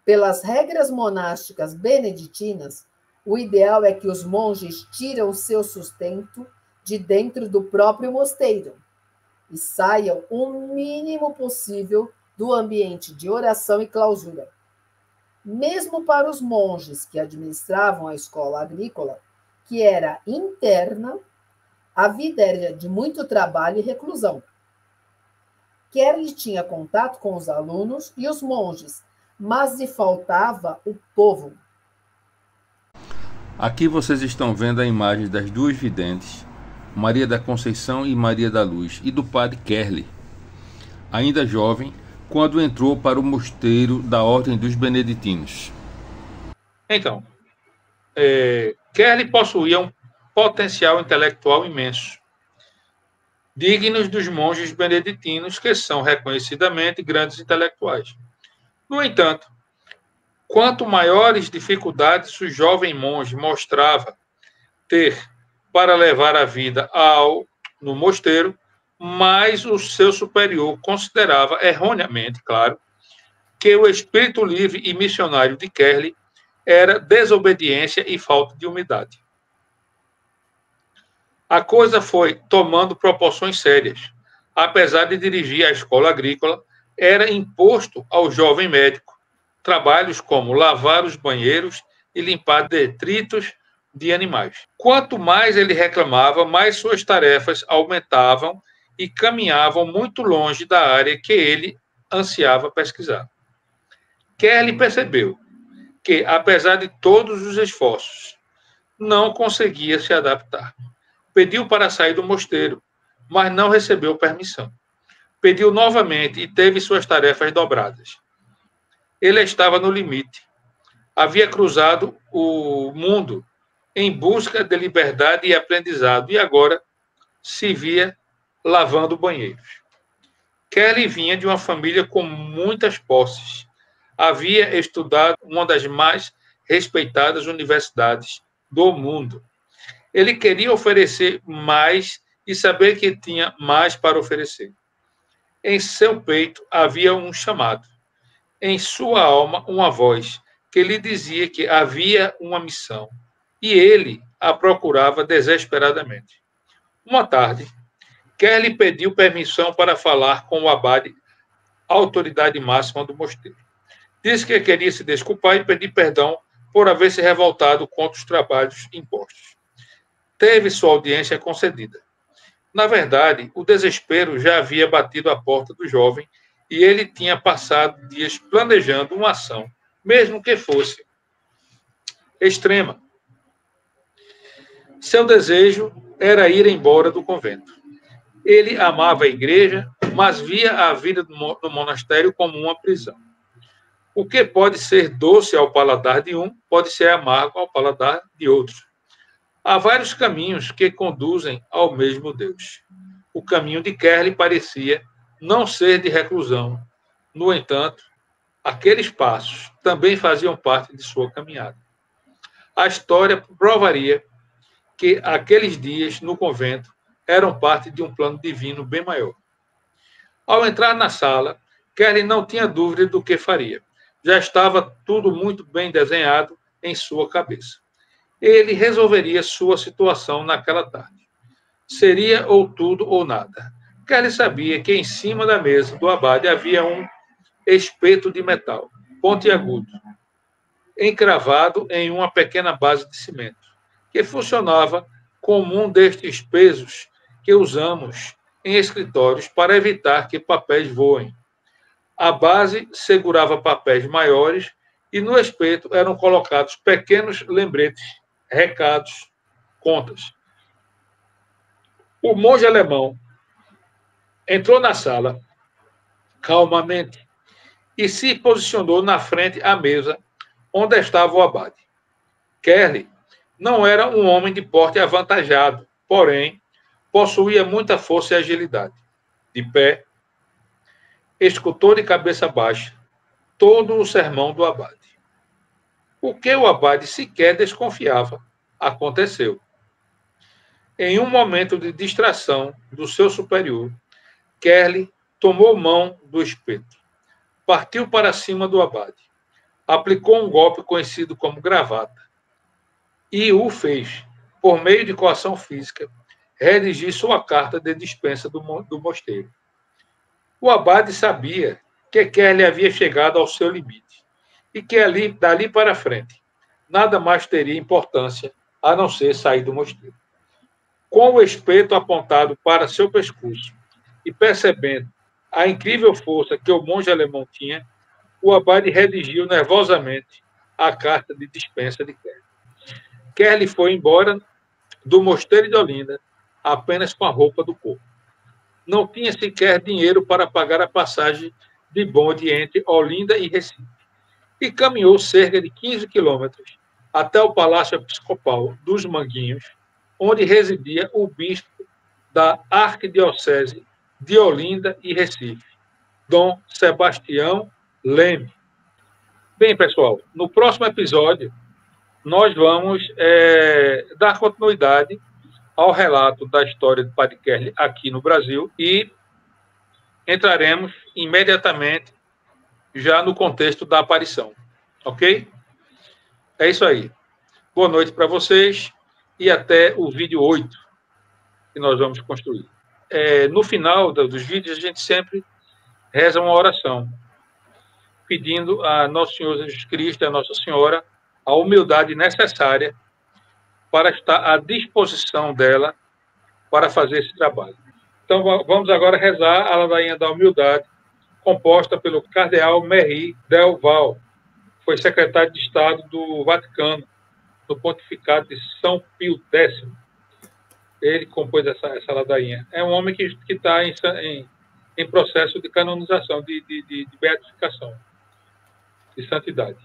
Pelas regras monásticas beneditinas, o ideal é que os monges tiram seu sustento de dentro do próprio mosteiro e saiam o mínimo possível do ambiente de oração e clausura. Mesmo para os monges que administravam a escola agrícola, que era interna, a vida era de muito trabalho e reclusão. Kerley tinha contato com os alunos e os monges, mas lhe faltava o povo. Aqui vocês estão vendo a imagem das duas videntes, Maria da Conceição e Maria da Luz, e do padre Kerley, ainda jovem, quando entrou para o mosteiro da Ordem dos Beneditinos. Então, Kerley possuía um potencial intelectual imenso, dignos dos monges beneditinos, que são reconhecidamente grandes intelectuais. No entanto, quanto maiores dificuldades o jovem monge mostrava ter para levar a vida no mosteiro, mais o seu superior considerava erroneamente, claro, que o espírito livre e missionário de Kerley era desobediência e falta de humildade. A coisa foi tomando proporções sérias. Apesar de dirigir a escola agrícola, era imposto ao jovem médico trabalhos como lavar os banheiros e limpar detritos de animais. Quanto mais ele reclamava, mais suas tarefas aumentavam e caminhavam muito longe da área que ele ansiava pesquisar. Kerley percebeu que, apesar de todos os esforços, não conseguia se adaptar. Pediu para sair do mosteiro, mas não recebeu permissão. Pediu novamente e teve suas tarefas dobradas. Ele estava no limite. Havia cruzado o mundo em busca de liberdade e aprendizado e agora se via lavando banheiros. Kerley vinha de uma família com muitas posses. Havia estudado uma das mais respeitadas universidades do mundo. Ele queria oferecer mais e saber que tinha mais para oferecer. Em seu peito havia um chamado. Em sua alma, uma voz que lhe dizia que havia uma missão. E ele a procurava desesperadamente. Uma tarde, Kerley pediu permissão para falar com o abade, autoridade máxima do mosteiro. Disse que queria se desculpar e pedir perdão por haver se revoltado contra os trabalhos impostos. Teve sua audiência concedida. Na verdade, o desespero já havia batido à porta do jovem e ele tinha passado dias planejando uma ação, mesmo que fosse extrema. Seu desejo era ir embora do convento. Ele amava a igreja, mas via a vida do monastério como uma prisão. O que pode ser doce ao paladar de um, pode ser amargo ao paladar de outro. Há vários caminhos que conduzem ao mesmo Deus. O caminho de Kerley parecia não ser de reclusão. No entanto, aqueles passos também faziam parte de sua caminhada. A história provaria que aqueles dias no convento eram parte de um plano divino bem maior. Ao entrar na sala, Kerley não tinha dúvida do que faria. Já estava tudo muito bem desenhado em sua cabeça. Ele resolveria sua situação naquela tarde. Seria ou tudo ou nada. Kerley sabia que em cima da mesa do abade havia um espeto de metal, pontiagudo, encravado em uma pequena base de cimento, que funcionava como um destes pesos que usamos em escritórios para evitar que papéis voem. A base segurava papéis maiores e no espeto eram colocados pequenos lembretes, recados, contas. O monge alemão entrou na sala calmamente e se posicionou na frente à mesa onde estava o abade. Kerley não era um homem de porte avantajado, porém, possuía muita força e agilidade. De pé, escutou de cabeça baixa todo o sermão do abade. O que o abade sequer desconfiava aconteceu. Em um momento de distração do seu superior, Kerley tomou mão do espeto, partiu para cima do abade, aplicou um golpe conhecido como gravata e o fez, por meio de coação física, redigir sua carta de dispensa do mosteiro. O abade sabia que Kerley havia chegado ao seu limite e que dali para frente nada mais teria importância a não ser sair do mosteiro. Com o espeto apontado para seu pescoço e percebendo a incrível força que o monge alemão tinha, o abade redigiu nervosamente a carta de dispensa de Kerley. Kerley foi embora do mosteiro de Olinda apenas com a roupa do corpo. Não tinha sequer dinheiro para pagar a passagem de bonde entre Olinda e Recife e caminhou cerca de 15 quilômetros até o Palácio Episcopal dos Manguinhos, onde residia o bispo da Arquidiocese de Olinda e Recife, Dom Sebastião Leme. Bem, pessoal, no próximo episódio, nós vamos dar continuidade ao relato da história do Padre Kerley aqui no Brasil e entraremos imediatamente já no contexto da aparição. Ok? É isso aí. Boa noite para vocês e até o vídeo 8 que nós vamos construir. No final dos vídeos, a gente sempre reza uma oração, pedindo a Nosso Senhor Jesus Cristo, a Nossa Senhora, a humildade necessária para estar à disposição dela para fazer esse trabalho. Então, vamos agora rezar a ladainha da humildade, composta pelo cardeal Merri Del Val, que foi secretário de Estado do Vaticano, no pontificado de São Pio X. Ele compôs essa ladainha. É um homem que está em processo de canonização, de beatificação, de santidade.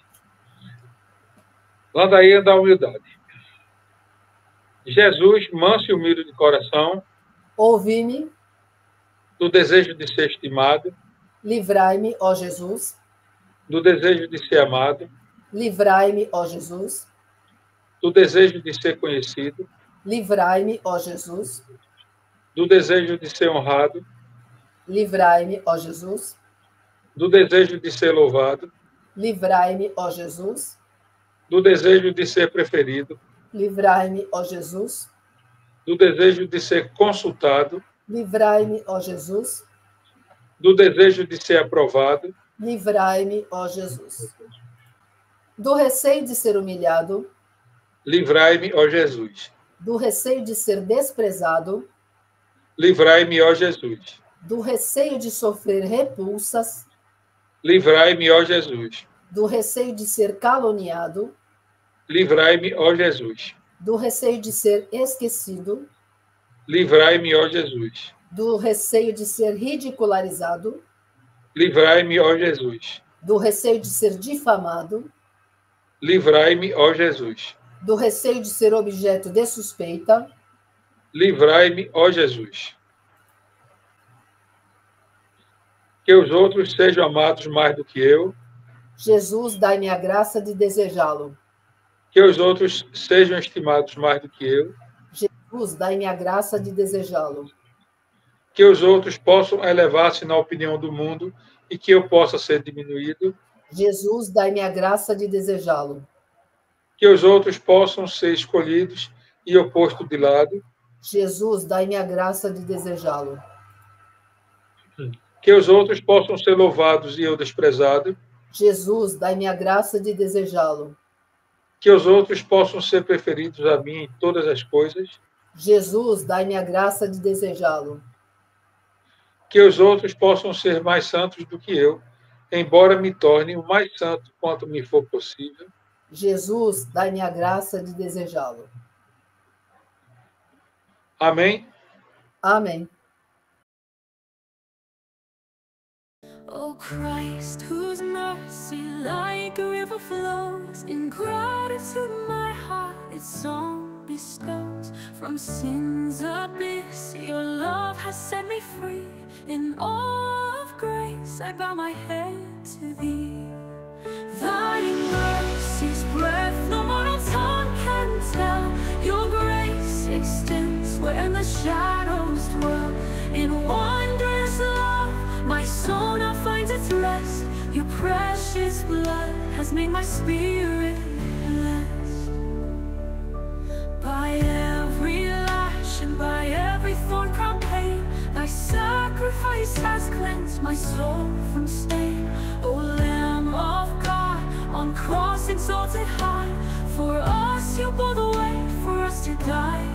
Ladainha da humildade. Jesus, manso e humilde de coração, ouvi-me, do desejo de ser estimado, livrai-me, ó Jesus, do desejo de ser amado, livrai-me, ó Jesus, do desejo de ser conhecido, livrai-me, ó Jesus, do desejo de ser honrado, livrai-me, ó Jesus, do desejo de ser louvado, livrai-me, ó Jesus, do desejo de ser preferido, livrai-me, ó Jesus, do desejo de ser consultado, livrai-me, ó Jesus, do desejo de ser aprovado, livrai-me, ó Jesus, do receio de ser humilhado, livrai-me, ó Jesus. do receio de ser desprezado, Livrai-me, ó Jesus. do receio de sofrer repulsas, Livrai-me, ó Jesus. do receio de ser caluniado, Livrai-me, ó Jesus. do receio de ser esquecido, Livrai-me, ó Jesus. do receio de ser ridicularizado, Livrai-me, ó Jesus. do receio de ser difamado, Livrai-me, ó Jesus. do receio de ser objeto de suspeita, Livrai-me, ó Jesus. Que os outros sejam amados mais do que eu. Jesus, dai-me a graça de desejá-lo. Que os outros sejam estimados mais do que eu. Jesus, dai-me a graça de desejá-lo. Que os outros possam elevar-se na opinião do mundo e que eu possa ser diminuído. Jesus, dai-me a graça de desejá-lo. Que os outros possam ser escolhidos e eu posto de lado. Jesus, dai-me a graça de desejá-lo. Que os outros possam ser louvados e eu desprezado. Jesus, dai-me a graça de desejá-lo. Que os outros possam ser preferidos a mim em todas as coisas. Jesus, dai-me a graça de desejá-lo. Que os outros possam ser mais santos do que eu, embora me torne o mais santo quanto me for possível. Jesus, dai-me a graça de desejá-lo. Amém? Amém. Oh Christ, whose mercy like a river flows, in gratitude my heart its song bestows. From sin's abyss your love has set me free. In awe of grace I bow my head to thee. Thy mercy's breath no mortal tongue can tell. Your grace extends where the shadows dwell. In wondrous love my soul now finds its rest. Your precious blood has made my spirit blessed. By every lash and by every thorn crown pain, thy sacrifice has cleansed my soul from stain. O Lamb of God, on cross exalted high, for us you bore the way, for us to die.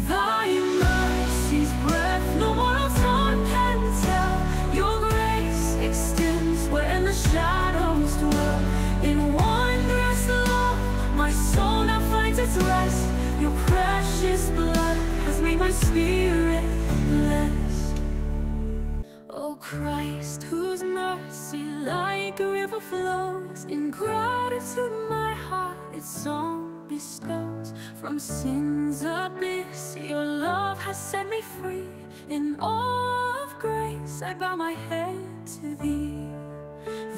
Thy mercy's breath no mortal tongue can tell. Your grace extends where the shadows dwell. In wondrous love my soul now finds its rest. Your precious blood has made my spirit blessed. O Christ, whose mercy like a river flows, in gratitude my heart its song bestows. From sin's abyss your love has set me free. In awe of grace I bow my head to thee.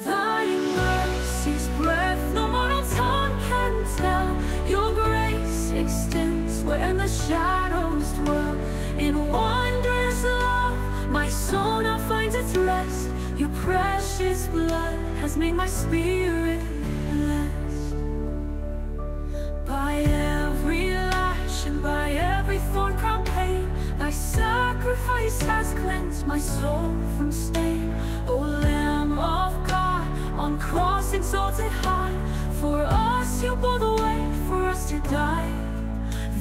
Thy mercy's breath no mortal tongue can tell. Your grace extends where the shadows dwell. In wondrous love my soul now finds its rest. Your precious blood has made my spirit blessed. By every lash and by every thorn crown pain, thy sacrifice has cleansed my soul from stain. O Lamb of God, on cross exalted high, for us you bore the way, for us to die.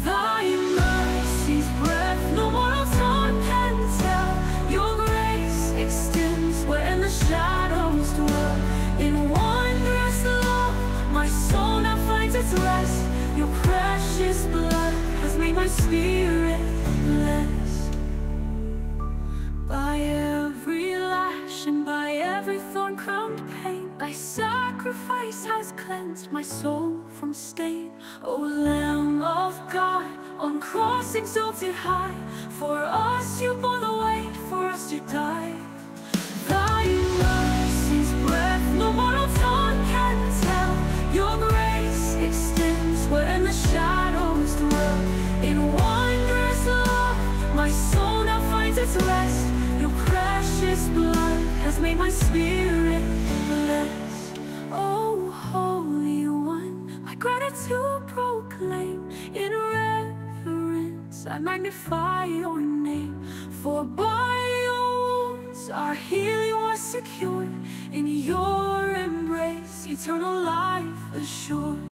Thy mercy's breath no mortal tongue can tell. Your grace extends where the shadows dwell. In wondrous love, my soul now finds its rest. Your precious blood has made my spirit blessed. By every lash and by every thorn-crowned pain, thy sacrifice has cleansed my soul from stain. O Lamb of God, on cross exalted high, for us you bore the weight, for us you died. Thy mercy's breath no mortal tongue can tell. Your grace extends where the shadows dwell. In wondrous love, my soul now finds its rest. Your precious blood has made my spirit blessed. O Holy One, my gratitude proclaim. In reverence I magnify your name. For by your wounds our healing was secured. In your embrace eternal life assured.